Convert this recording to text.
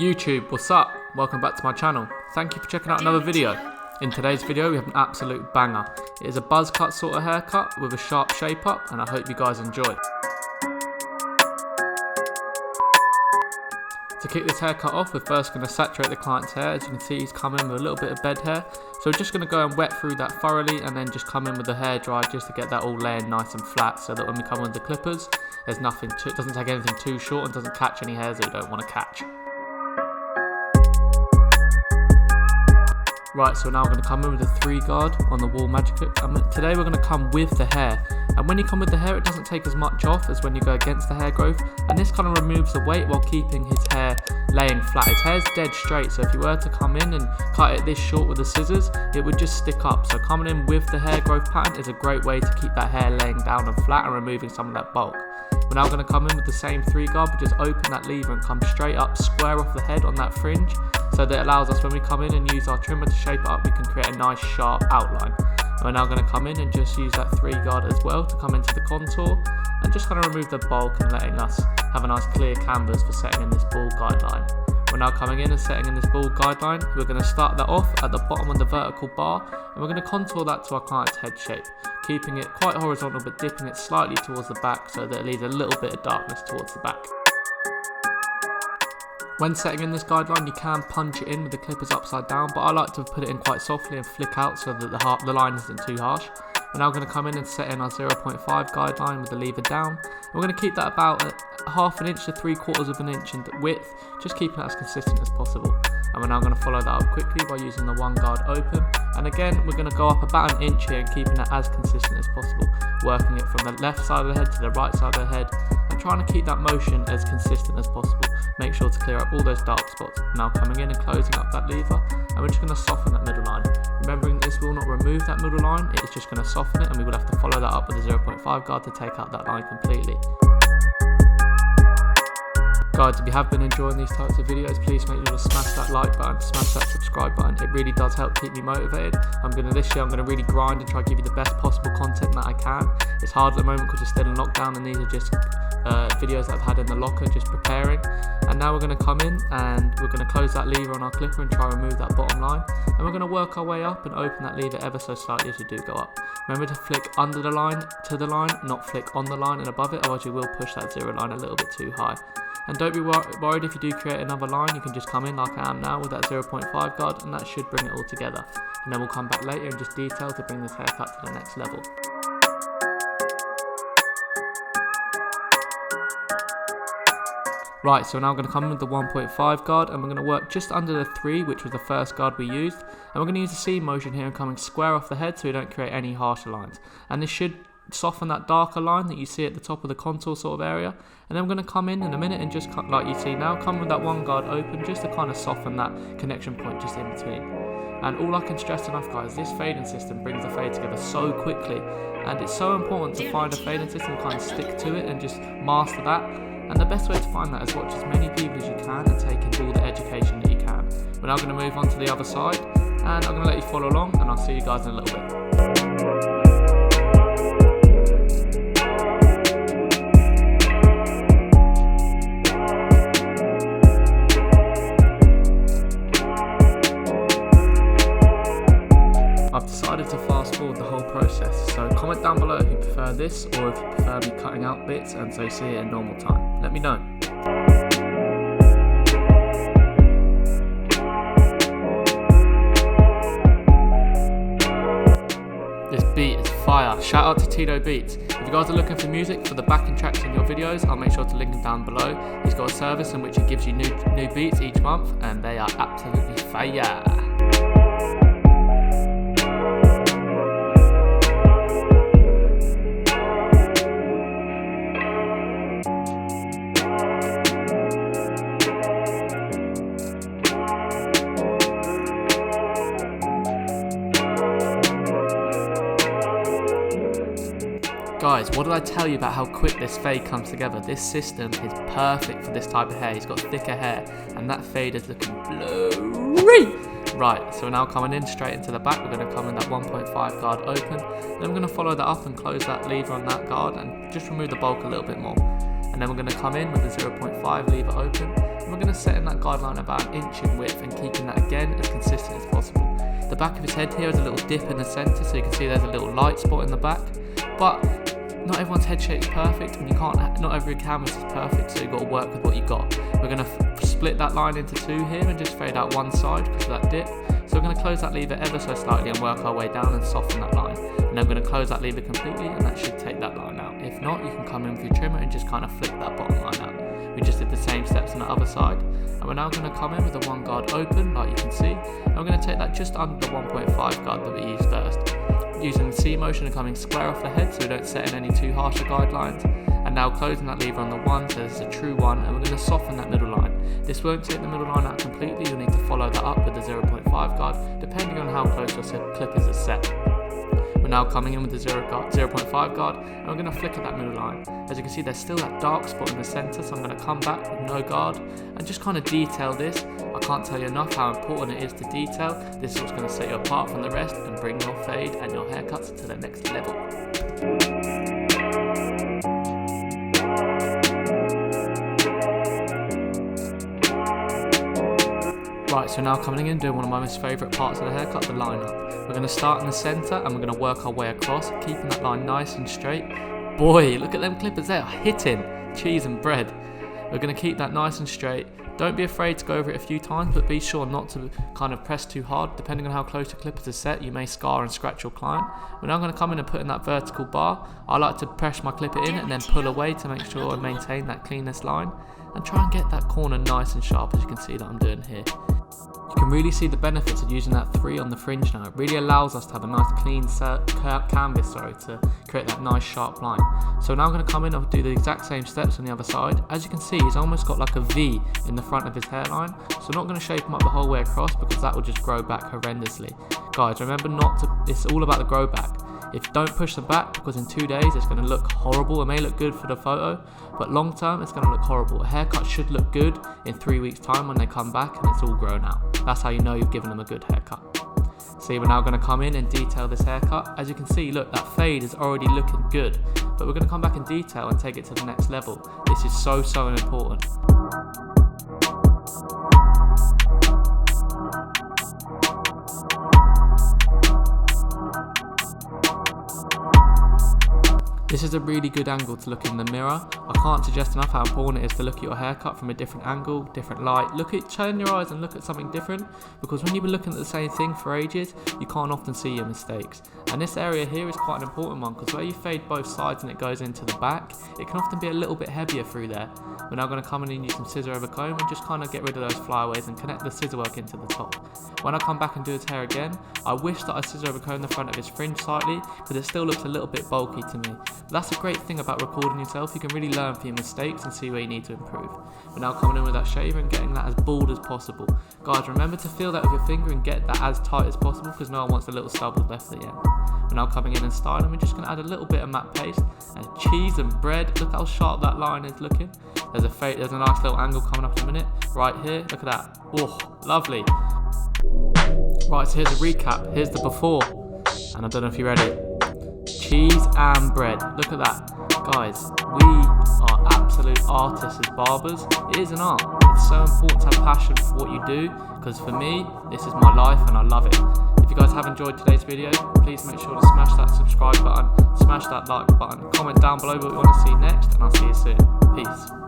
YouTube, what's up? Welcome back to my channel. Thank you for checking out another video. In today's video we have an absolute banger. It is a buzz cut sort of haircut with a sharp shape up, and I hope you guys enjoy. To kick this haircut off, we're first going to saturate the client's hair. As you can see, he's come in with a little bit of bed hair. So we're just going to go and wet through that thoroughly and then just come in with the hair dry just to get that all laying nice and flat, so that when we come in with the clippers, there's nothing to, it doesn't take anything too short and doesn't catch any hairs that we don't want to catch. Right, so now we're going to come in with a 3 guard on the wall magic clip. Today we're going to come with the hair. And when you come with the hair, it doesn't take as much off as when you go against the hair growth. And this kind of removes the weight while keeping his hair laying flat. His hair's dead straight, so if you were to come in and cut it this short with the scissors, it would just stick up. So coming in with the hair growth pattern is a great way to keep that hair laying down and flat and removing some of that bulk. We're now going to come in with the same 3 guard, but just open that lever and come straight up, square off the head on that fringe, so that it allows us, when we come in and use our trimmer to shape it up, we can create a nice sharp outline. And we're now going to come in and just use that 3 guard as well to come into the contour and just kind of remove the bulk and letting us have a nice clear canvas for setting in this ball guideline. We're now coming in and setting in this ball guideline. We're going to start that off at the bottom of the vertical bar, and we're going to contour that to our client's head shape, keeping it quite horizontal but dipping it slightly towards the back so that it leaves a little bit of darkness towards the back. When setting in this guideline, you can punch it in with the clippers upside down, but I like to put it in quite softly and flick out so that the line isn't too harsh. We're now going to come in and set in our 0.5 guideline with the lever down. We're going to keep that about ½ an inch to 3/4 of an inch in width, just keeping it as consistent as possible. And we're now going to follow that up quickly by using the 1 guard open. And again, we're going to go up about an inch here and keeping it as consistent as possible, working it from the left side of the head to the right side of the head, and trying to keep that motion as consistent as possible. Make sure to clear up all those dark spots. Now coming in and closing up that lever, and we're just going to soften that middle line. Remembering this will not remove that middle line, it is just going to soften it, and we will have to follow that up with a 0.5 guard to take out that line completely. Guys, if you have been enjoying these types of videos, please make sure to smash that like button, smash that subscribe button. It really does help keep me motivated. This year I'm going to really grind and try to give you the best possible content that I can. It's hard at the moment because we're still in lockdown, and these are just videos that I've had in the locker just preparing. And now we're going to come in and we're going to close that lever on our clipper and try to remove that bottom line. And we're going to work our way up and open that lever ever so slightly as you do go up. Remember to flick under the line to the line, not flick on the line and above it, otherwise you will push that 0 line a little bit too high. And don't be worried if you do create another line, you can just come in like I am now with that 0.5 guard, and that should bring it all together. And then we'll come back later and just detail to bring this haircut to the next level. Right, so we're now going to come in with the 1.5 guard, and we're going to work just under the 3, which was the first guard we used. And we're going to use the C motion here and coming square off the head so we don't create any harsher lines. And this should soften that darker line that you see at the top of the contour sort of area. And then we're going to come in a minute and just cut, like you see now, come with that 1 guard open just to kind of soften that connection point just in between. And all I can stress enough, guys, this fading system brings the fade together so quickly, and it's so important to find a fading system, kind of stick to it and just master that. And the best way to find that is watch as many people as you can and take in all the education that you can. We're now going to move on to the other side, and I'm going to let you follow along, and I'll see you guys in a little bit. I've decided to fast forward the whole process, so comment down below if you prefer this or if you prefer me cutting out bits and so see it in normal time. Let me know. This beat is fire. Shout out to Tito Beats. If you guys are looking for music for the backing tracks in your videos, I'll make sure to link them down below. He's got a service in which he gives you new beats each month, and they are absolutely fire. Guys, what did I tell you about how quick this fade comes together? This system is perfect for this type of hair. He's got thicker hair, and that fade is looking blurry. Right, so we're now coming in straight into the back. We're going to come in that 1.5 guard open. Then we're going to follow that up and close that lever on that guard and just remove the bulk a little bit more. And then we're going to come in with the 0.5 lever open. we're going to set in that guideline about an inch in width and keeping that again as consistent as possible. The back of his head here has a little dip in the centre, so you can see there's a little light spot in the back, but not everyone's head shape is perfect, and not every canvas is perfect, so you've got to work with what you got. We're going to split that line into two here and just fade out one side because of that dip. So we're going to close that lever ever so slightly and work our way down and soften that line. And then we're going to close that lever completely, and that should take that line out. If not, you can come in with your trimmer and just kind of flick that bottom line out. We just did the same steps on the other side. And we're now going to come in with the one guard open, like you can see. And we're going to take that just under the 1.5 guard that we used first. Using the C motion and coming square off the head so we don't set in any too harsher guidelines. And now closing that lever on the 1 so this is a true 1, and we're going to soften that middle line. This won't take the middle line out completely, you'll need to follow that up with the 0.5 guard depending on how close your clippers are set. We're now coming in with the 0.5 guard, and we're going to flicker that middle line. As you can see, there's still that dark spot in the centre, so I'm going to come back with no guard and just kind of detail this. I can't tell you enough how important it is to detail. This is what's going to set you apart from the rest and bring your fade and your haircuts to the next level. Right, so now coming in doing one of my most favourite parts of the haircut, the line up. We're going to start in the centre and we're going to work our way across, keeping that line nice and straight. Boy, look at them clippers there, hitting cheese and bread. We're going to keep that nice and straight. Don't be afraid to go over it a few times, but be sure not to kind of press too hard. Depending on how close your clippers are set, you may scar and scratch your client. We're now going to come in and put in that vertical bar. I like to press my clipper in and then pull away to make sure I maintain that cleanest line. And try and get that corner nice and sharp, as you can see that I'm doing here. You can really see the benefits of using that 3 on the fringe now. It really allows us to have a nice clean canvas to create that nice sharp line. So now I'm going to come in and do the exact same steps on the other side. As you can see, he's almost got like a V in the front of his hairline. So I'm not going to shape him up the whole way across because that will just grow back horrendously. Guys, remember it's all about the grow back. If you don't push them back, because in 2 days it's going to look horrible. It may look good for the photo, but long term it's going to look horrible. A haircut should look good in 3 weeks time when they come back and it's all grown out. That's how you know you've given them a good haircut. See, we're now going to come in and detail this haircut. As you can see, look, that fade is already looking good, but we're going to come back in detail and take it to the next level. This is so important. This is a really good angle to look in the mirror. I can't suggest enough how important it is to look at your haircut from a different angle, different light. Turn your eyes and look at something different, because when you've been looking at the same thing for ages, you can't often see your mistakes. And this area here is quite an important one, because where you fade both sides and it goes into the back, it can often be a little bit heavier through there. We're now going to come in and use some scissor over comb and just kind of get rid of those flyaways and connect the scissor work into the top. When I come back and do his hair again, I wish that I scissor over comb the front of his fringe slightly, because it still looks a little bit bulky to me. But that's a great thing about recording yourself. You can really learn from your mistakes and see where you need to improve. We're now coming in with that shaver and getting that as bald as possible. Guys, remember to feel that with your finger and get that as tight as possible, because no one wants a little stubble left at the end. We're now coming in and styling. We're just going to add a little bit of matte paste and cheese and bread. Look how sharp that line is looking. There's a nice little angle coming up in a minute. Right here, look at that. Oh, lovely. Right, so here's a recap. Here's the before. And I don't know if you're ready. Cheese and bread. Look at that. Guys, we are absolute artists as barbers. It is an art. It's so important to have passion for what you do, because for me, this is my life and I love it. If you guys have enjoyed today's video, please make sure to smash that subscribe button, smash that like button, comment down below what you want to see next, and I'll see you soon. Peace.